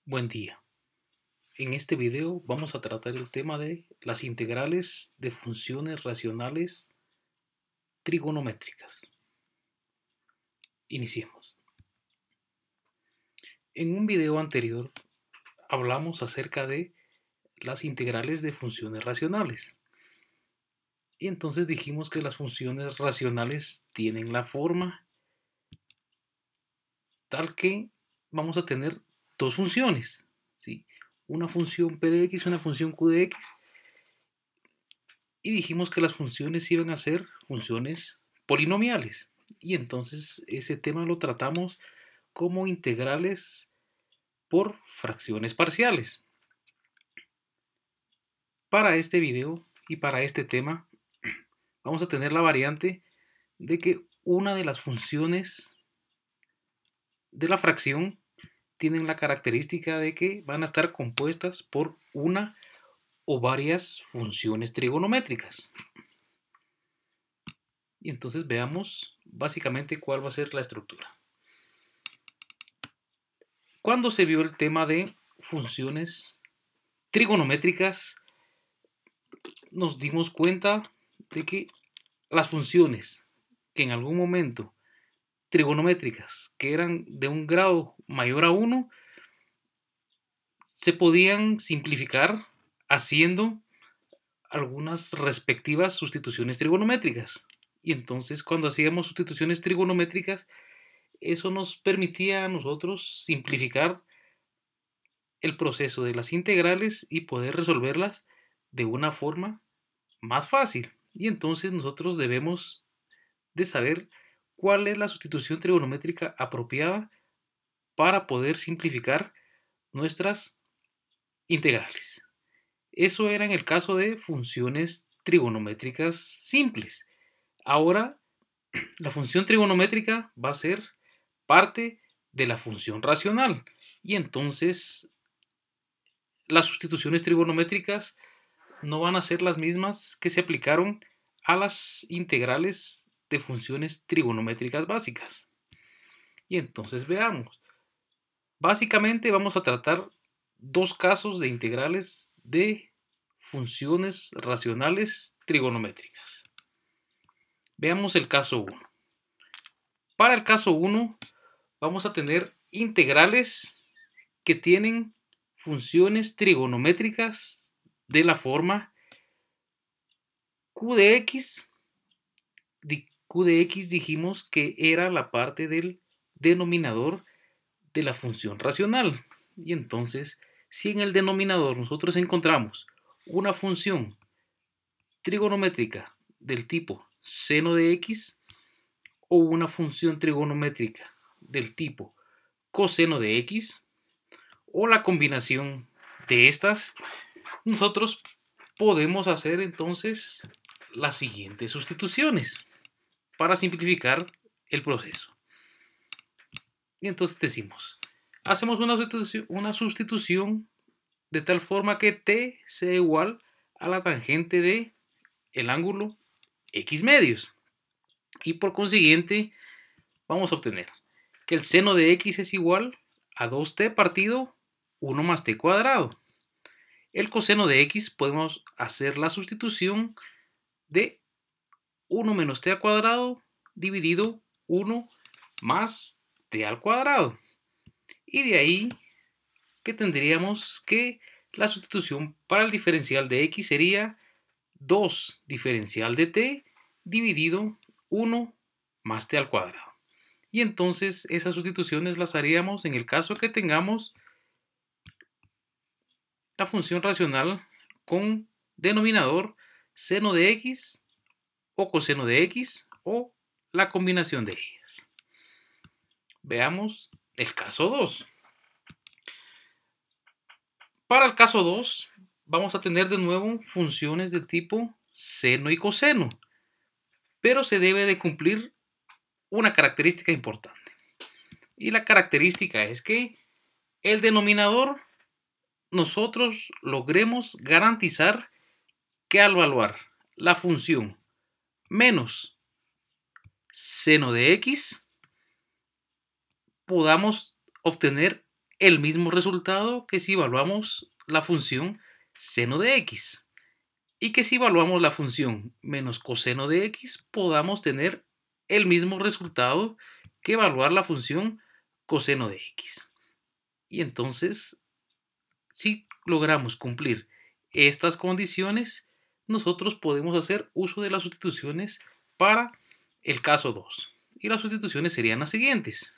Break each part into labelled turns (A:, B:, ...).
A: Buen día. En este video vamos a tratar el tema de las integrales de funciones racionales trigonométricas. Iniciemos. En un video anterior hablamos acerca de las integrales de funciones racionales. Y entonces dijimos que las funciones racionales tienen la forma tal que vamos a tener dos funciones, ¿sí? Una función p de x y una función q de x. Y dijimos que las funciones iban a ser funciones polinomiales. Y entonces ese tema lo tratamos como integrales por fracciones parciales. Para este video y para este tema vamos a tener la variante de que una de las funciones de la fracción tienen la característica de que van a estar compuestas por una o varias funciones trigonométricas. Y entonces veamos básicamente cuál va a ser la estructura. Cuando se vio el tema de funciones trigonométricas, nos dimos cuenta de que las funciones que en algún momento trigonométricas que eran de un grado mayor a 1 se podían simplificar haciendo algunas respectivas sustituciones trigonométricas. Y entonces cuando hacíamos sustituciones trigonométricas, eso nos permitía a nosotros simplificar el proceso de las integrales y poder resolverlas de una forma más fácil. Y entonces nosotros debemos de saber cuál es la sustitución trigonométrica apropiada para poder simplificar nuestras integrales. Eso era en el caso de funciones trigonométricas simples. Ahora la función trigonométrica va a ser parte de la función racional y entonces las sustituciones trigonométricas no van a ser las mismas que se aplicaron a las integrales de funciones trigonométricas básicas. Y entonces veamos. Básicamente vamos a tratar dos casos de integrales de funciones racionales trigonométricas. Veamos el caso 1. Para el caso 1 vamos a tener integrales que tienen funciones trigonométricas de la forma q de x. Q de x dijimos que era la parte del denominador de la función racional. Y entonces, si en el denominador nosotros encontramos una función trigonométrica del tipo seno de x o una función trigonométrica del tipo coseno de x o la combinación de estas, nosotros podemos hacer entonces las siguientes sustituciones para simplificar el proceso. Y entonces decimos, hacemos una sustitución de tal forma que t sea igual a la tangente de el ángulo x medios. Y por consiguiente vamos a obtener que el seno de x es igual a 2t partido 1 más t cuadrado. El coseno de x podemos hacer la sustitución de 1 menos t al cuadrado dividido 1 más t al cuadrado. Y de ahí que tendríamos que la sustitución para el diferencial de x sería 2 diferencial de t dividido 1 más t al cuadrado. Y entonces esas sustituciones las haríamos en el caso que tengamos la función racional con denominador seno de x o coseno de x o la combinación de ellas. Veamos el caso 2. Para el caso 2 vamos a tener de nuevo funciones de tipo seno y coseno, pero se debe de cumplir una característica importante. Y la característica es que el denominador nosotros logremos garantizar que al evaluar la función menos seno de x podamos obtener el mismo resultado que si evaluamos la función seno de x. Y que si evaluamos la función menos coseno de x, podamos tener el mismo resultado que evaluar la función coseno de x. Y entonces, si logramos cumplir estas condiciones, nosotros podemos hacer uso de las sustituciones para el caso 2. Y las sustituciones serían las siguientes.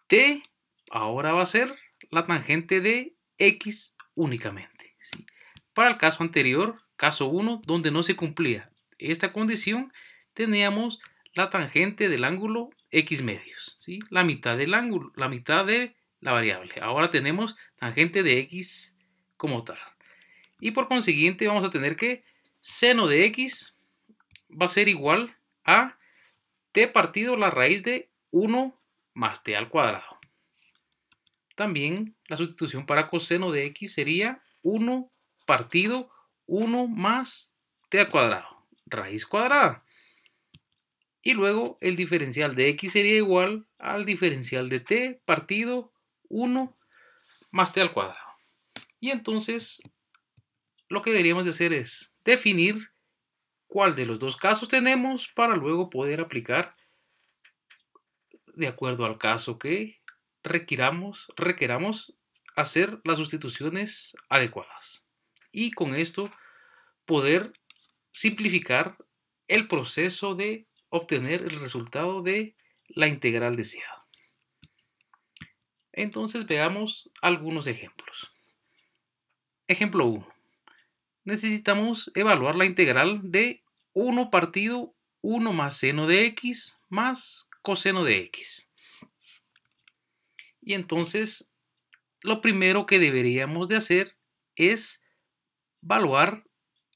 A: T ahora va a ser la tangente de x únicamente, ¿sí? Para el caso anterior, caso 1, donde no se cumplía esta condición, teníamos la tangente del ángulo x medios, ¿sí? La mitad del ángulo, la mitad de la variable. Ahora tenemos tangente de x como tal. Y por consiguiente vamos a tener que seno de x va a ser igual a t partido la raíz de 1 más t al cuadrado. También la sustitución para coseno de x sería 1 partido 1 más t al cuadrado, raíz cuadrada. Y luego el diferencial de x sería igual al diferencial de t partido 1 más t al cuadrado. Y entonces lo que deberíamos de hacer es definir cuál de los dos casos tenemos para luego poder aplicar de acuerdo al caso que requeramos hacer las sustituciones adecuadas. Y con esto poder simplificar el proceso de obtener el resultado de la integral deseada. Entonces veamos algunos ejemplos. Ejemplo 1. Necesitamos evaluar la integral de 1 partido 1 más seno de x más coseno de x. Y entonces lo primero que deberíamos de hacer es evaluar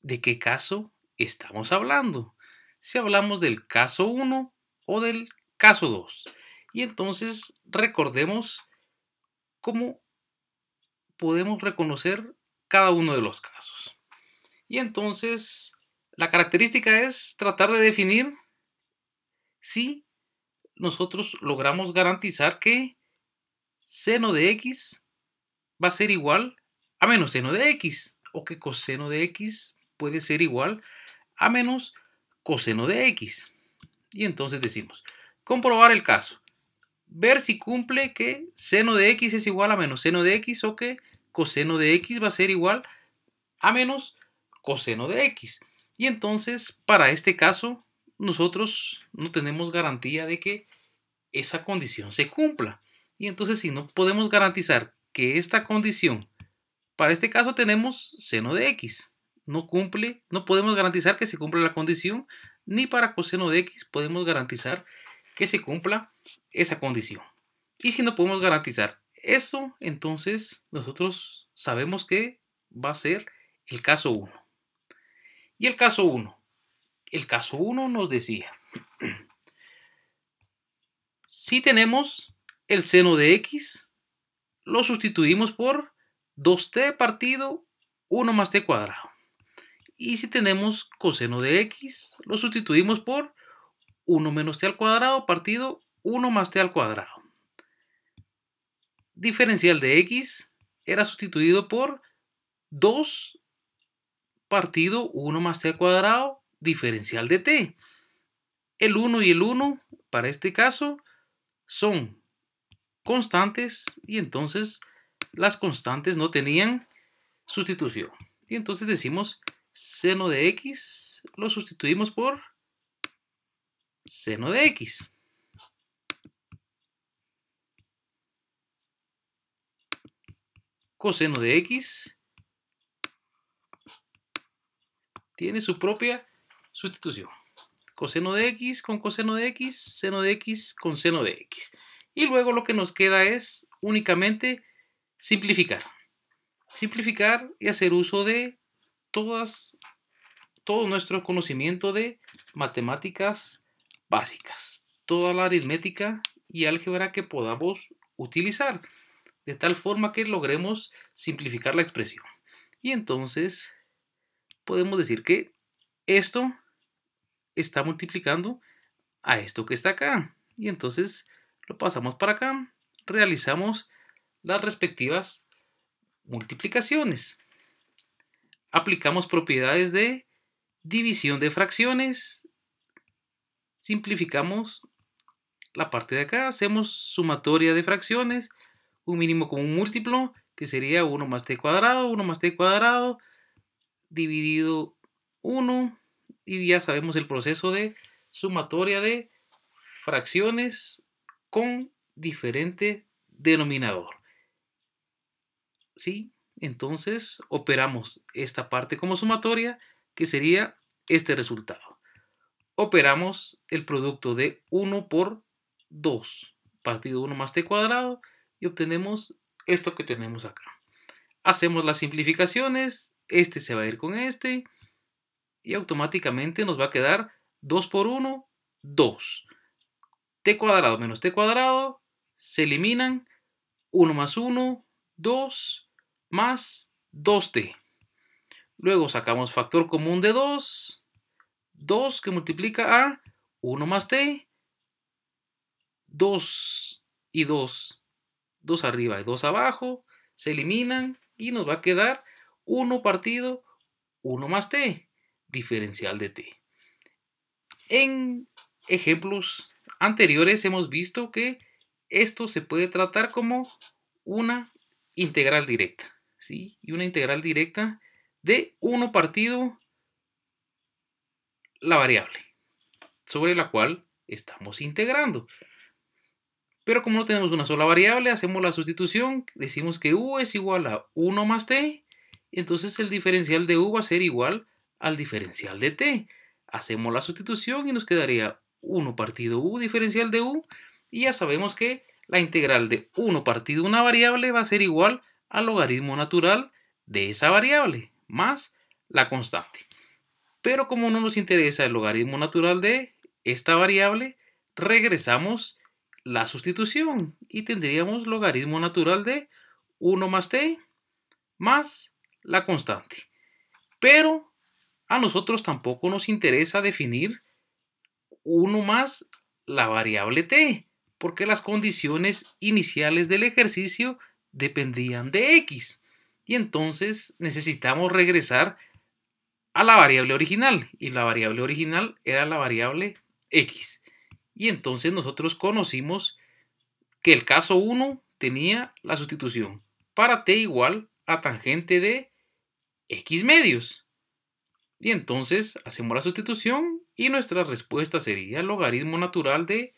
A: de qué caso estamos hablando. Si hablamos del caso 1 o del caso 2. Y entonces recordemos cómo podemos reconocer cada uno de los casos. Y entonces la característica es tratar de definir si nosotros logramos garantizar que seno de x va a ser igual a menos seno de x, o que coseno de x puede ser igual a menos coseno de x. Y entonces decimos, comprobar el caso, ver si cumple que seno de x es igual a menos seno de x, o que coseno de x va a ser igual a menos coseno de x. Y entonces, para este caso, nosotros no tenemos garantía de que esa condición se cumpla. Y entonces, si no podemos garantizar que esta condición, para este caso tenemos seno de x, no cumple, no podemos garantizar que se cumpla la condición, ni para coseno de x podemos garantizar que se cumpla esa condición. Y si no podemos garantizar eso, entonces nosotros sabemos que va a ser el caso 1. Y el caso 1. El caso 1 nos decía, si tenemos el seno de x, lo sustituimos por 2t partido 1 más t cuadrado. Y si tenemos coseno de x, lo sustituimos por 1 menos t al cuadrado partido 1 más t al cuadrado. Diferencial de x era sustituido por 2 partido 1 más t al cuadrado diferencial de t. El 1 y el 1 para este caso son constantes y entonces las constantes no tenían sustitución. Y entonces decimos seno de x lo sustituimos por seno de x. Coseno de x tiene su propia sustitución. Coseno de x con coseno de x, seno de x con seno de x. Y luego lo que nos queda es únicamente simplificar. Simplificar y hacer uso de todo nuestro conocimiento de matemáticas básicas. Toda la aritmética y álgebra que podamos utilizar. De tal forma que logremos simplificar la expresión. Y entonces podemos decir que esto está multiplicando a esto que está acá. Y entonces lo pasamos para acá. Realizamos las respectivas multiplicaciones. Aplicamos propiedades de división de fracciones. Simplificamos la parte de acá. Hacemos sumatoria de fracciones. Un mínimo común múltiplo, que sería 1 más t cuadrado, 1 más t cuadrado, dividido 1. Y ya sabemos el proceso de sumatoria de fracciones con diferente denominador. ¿Sí? Entonces operamos esta parte como sumatoria, que sería este resultado. Operamos el producto de 1 por 2, partido 1 más t cuadrado, y obtenemos esto que tenemos acá. Hacemos las simplificaciones, este se va a ir con este, y automáticamente nos va a quedar 2 por 1, 2. T cuadrado menos t cuadrado se eliminan, 1 más 1, 2, más 2t. Luego sacamos factor común de 2, 2 que multiplica a 1 más t, 2 y 2, 2 arriba y 2 abajo, se eliminan y nos va a quedar 1 partido 1 más t, diferencial de t. En ejemplos anteriores hemos visto que esto se puede tratar como una integral directa, ¿sí? Y una integral directa de 1 partido la variable sobre la cual estamos integrando. Pero como no tenemos una sola variable, hacemos la sustitución, decimos que u es igual a 1 más t, entonces el diferencial de u va a ser igual al diferencial de t. Hacemos la sustitución y nos quedaría 1 partido u diferencial de u, y ya sabemos que la integral de 1 partido una variable va a ser igual al logaritmo natural de esa variable, más la constante. Pero como no nos interesa el logaritmo natural de esta variable, regresamos la sustitución y tendríamos logaritmo natural de 1 más t más la constante. Pero a nosotros tampoco nos interesa definir 1 más la variable t, porque las condiciones iniciales del ejercicio dependían de x. Y entonces necesitamos regresar a la variable original, y la variable original era la variable x. Y entonces nosotros conocimos que el caso 1 tenía la sustitución para t igual a tangente de x medios. Y entonces hacemos la sustitución y nuestra respuesta sería el logaritmo natural de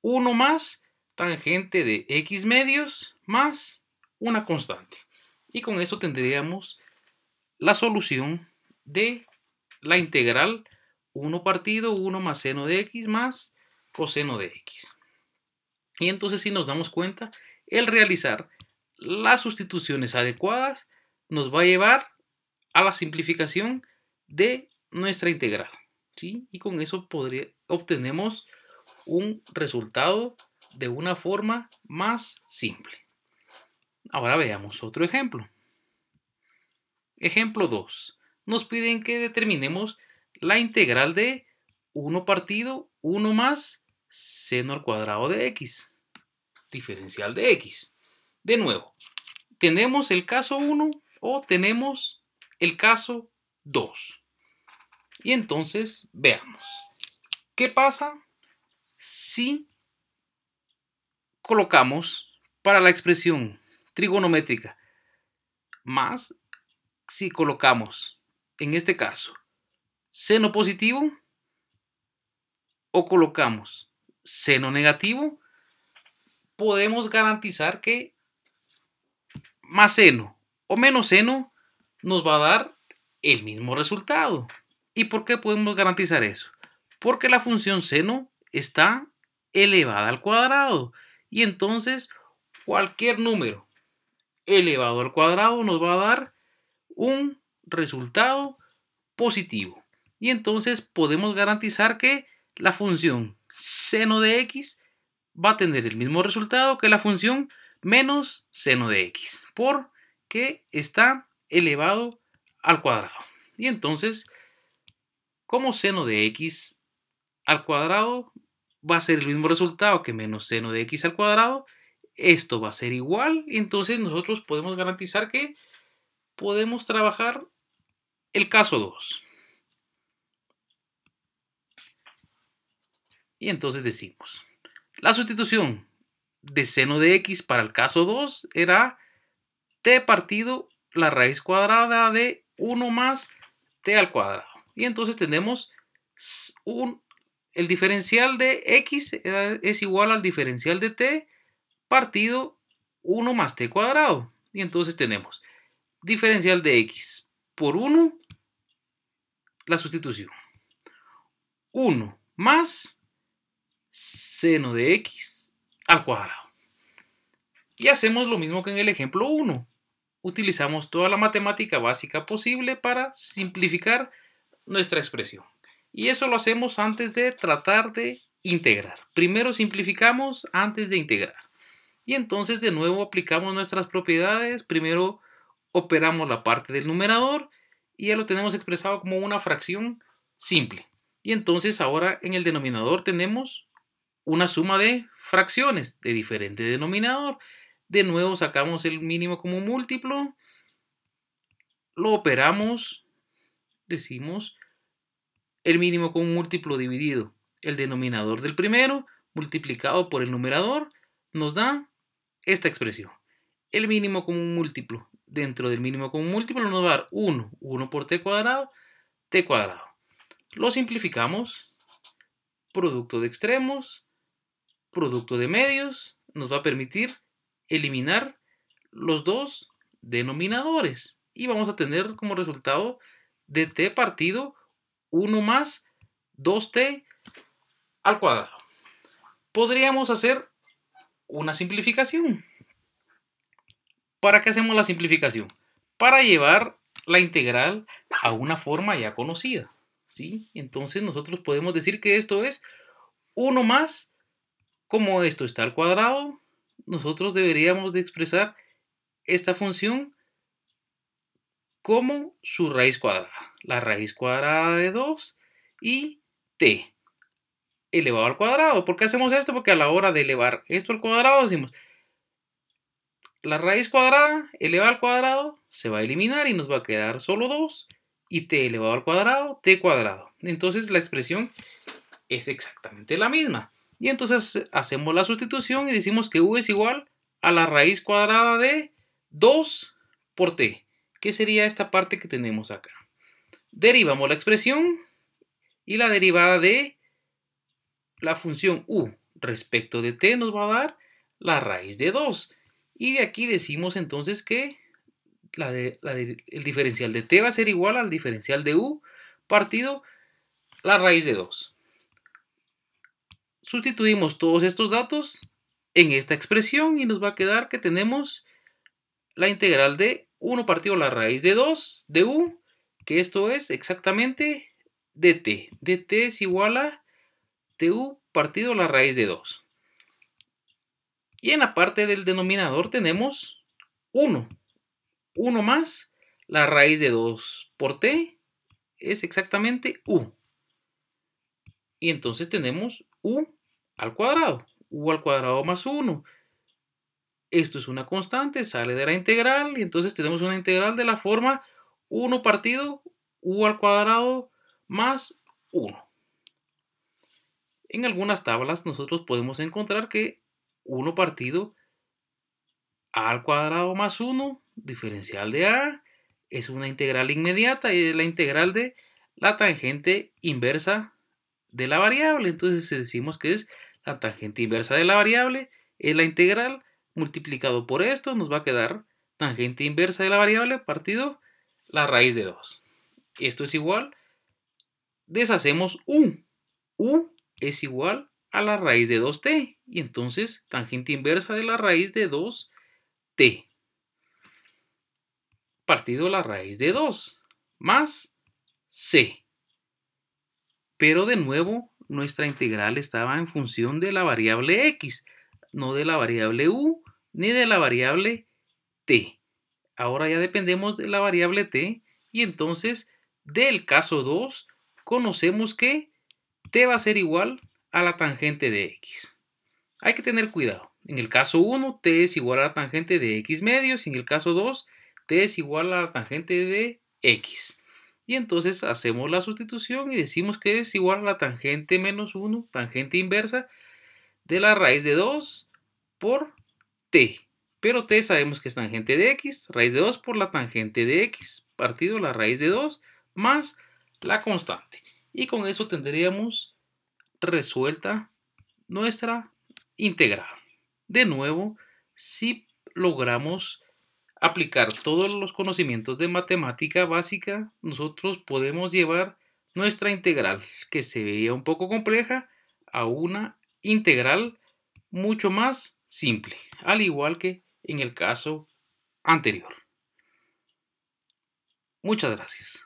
A: 1 más tangente de x medios más una constante. Y con eso tendríamos la solución de la integral 1 partido 1 más seno de x más coseno de x. Y entonces, si nos damos cuenta, el realizar las sustituciones adecuadas nos va a llevar a la simplificación de nuestra integral, ¿sí? Y con eso obtenemos un resultado de una forma más simple. Ahora veamos otro ejemplo. Ejemplo 2. Nos piden que determinemos la integral de 1 partido 1 más seno al cuadrado de x, diferencial de x. De nuevo, ¿tenemos el caso 1 o tenemos el caso 2? Y entonces veamos. ¿Qué pasa si colocamos para la expresión trigonométrica más, si colocamos en este caso seno positivo o colocamos seno negativo? Podemos garantizar que más seno o menos seno nos va a dar el mismo resultado. ¿Y por qué podemos garantizar eso? Porque la función seno está elevada al cuadrado, y entonces cualquier número elevado al cuadrado nos va a dar un resultado positivo. Y entonces podemos garantizar que la función seno de x va a tener el mismo resultado que la función menos seno de x, porque está elevado al cuadrado. Y entonces, como seno de x al cuadrado va a ser el mismo resultado que menos seno de x al cuadrado, esto va a ser igual. Entonces nosotros podemos garantizar que podemos trabajar el caso 2. Y entonces decimos, la sustitución de seno de x para el caso 2 era t partido la raíz cuadrada de 1 más t al cuadrado. Y entonces tenemos el diferencial de x es igual al diferencial de t partido 1 más t cuadrado. Y entonces tenemos diferencial de x por 1, la sustitución. 1 más seno de x al cuadrado. Y hacemos lo mismo que en el ejemplo 1. Utilizamos toda la matemática básica posible para simplificar nuestra expresión. Y eso lo hacemos antes de tratar de integrar. Primero simplificamos antes de integrar. Y entonces de nuevo aplicamos nuestras propiedades. Primero operamos la parte del numerador y ya lo tenemos expresado como una fracción simple. Y entonces ahora en el denominador tenemos una suma de fracciones de diferente denominador. De nuevo sacamos el mínimo común múltiplo, lo operamos, decimos el mínimo común múltiplo dividido el denominador del primero multiplicado por el numerador nos da esta expresión. El mínimo común múltiplo dentro del mínimo común múltiplo nos va a dar 1 por t cuadrado. Lo simplificamos, producto de extremos, producto de medios, nos va a permitir eliminar los dos denominadores y vamos a tener como resultado de t partido 1 más 2t al cuadrado. Podríamos hacer una simplificación. ¿Para qué hacemos la simplificación? Para llevar la integral a una forma ya conocida, ¿sí? Entonces nosotros podemos decir que esto es 1 más, como esto está al cuadrado, nosotros deberíamos de expresar esta función como su raíz cuadrada. La raíz cuadrada de 2 y t elevado al cuadrado. ¿Por qué hacemos esto? Porque a la hora de elevar esto al cuadrado decimos la raíz cuadrada elevada al cuadrado se va a eliminar y nos va a quedar solo 2 y t elevado al cuadrado, t cuadrado. Entonces la expresión es exactamente la misma. Y entonces hacemos la sustitución y decimos que u es igual a la raíz cuadrada de 2 por t. ¿Qué sería esta parte que tenemos acá? Derivamos la expresión y la derivada de la función u respecto de t nos va a dar la raíz de 2. Y de aquí decimos entonces que el diferencial de t va a ser igual al diferencial de u partido la raíz de 2. Sustituimos todos estos datos en esta expresión y nos va a quedar que tenemos la integral de 1 partido la raíz de 2 de u, que esto es exactamente dt. dt es igual a du partido la raíz de 2. Y en la parte del denominador tenemos 1. 1 más la raíz de 2 por t es exactamente u. Y entonces tenemos u al cuadrado. U al cuadrado más 1. Esto es una constante, sale de la integral y entonces tenemos una integral de la forma 1 partido u al cuadrado más 1. En algunas tablas nosotros podemos encontrar que 1 partido a al cuadrado más 1, diferencial de a, es una integral inmediata y es la integral de la tangente inversa de la variable. Entonces decimos que es la tangente inversa de la variable, es la integral multiplicado por esto, nos va a quedar tangente inversa de la variable partido la raíz de 2. Esto es igual, deshacemos u. U es igual a la raíz de 2t. Y entonces tangente inversa de la raíz de 2t partido la raíz de 2 más c. Pero de nuevo nuestra integral estaba en función de la variable x, no de la variable u ni de la variable t. Ahora ya dependemos de la variable t y entonces del caso 2 conocemos que t va a ser igual a la tangente de x. Hay que tener cuidado. En el caso 1, t es igual a la tangente de x medios. Y en el caso 2, t es igual a la tangente de x. Y entonces hacemos la sustitución y decimos que es igual a la tangente menos 1, tangente inversa, de la raíz de 2 por t. Pero t sabemos que es tangente de x, raíz de 2 por la tangente de x, partido la raíz de 2 más la constante. Y con eso tendríamos resuelta nuestra integral. De nuevo, si logramos aplicar todos los conocimientos de matemática básica, nosotros podemos llevar nuestra integral, que se veía un poco compleja, a una integral mucho más simple, al igual que en el caso anterior. Muchas gracias.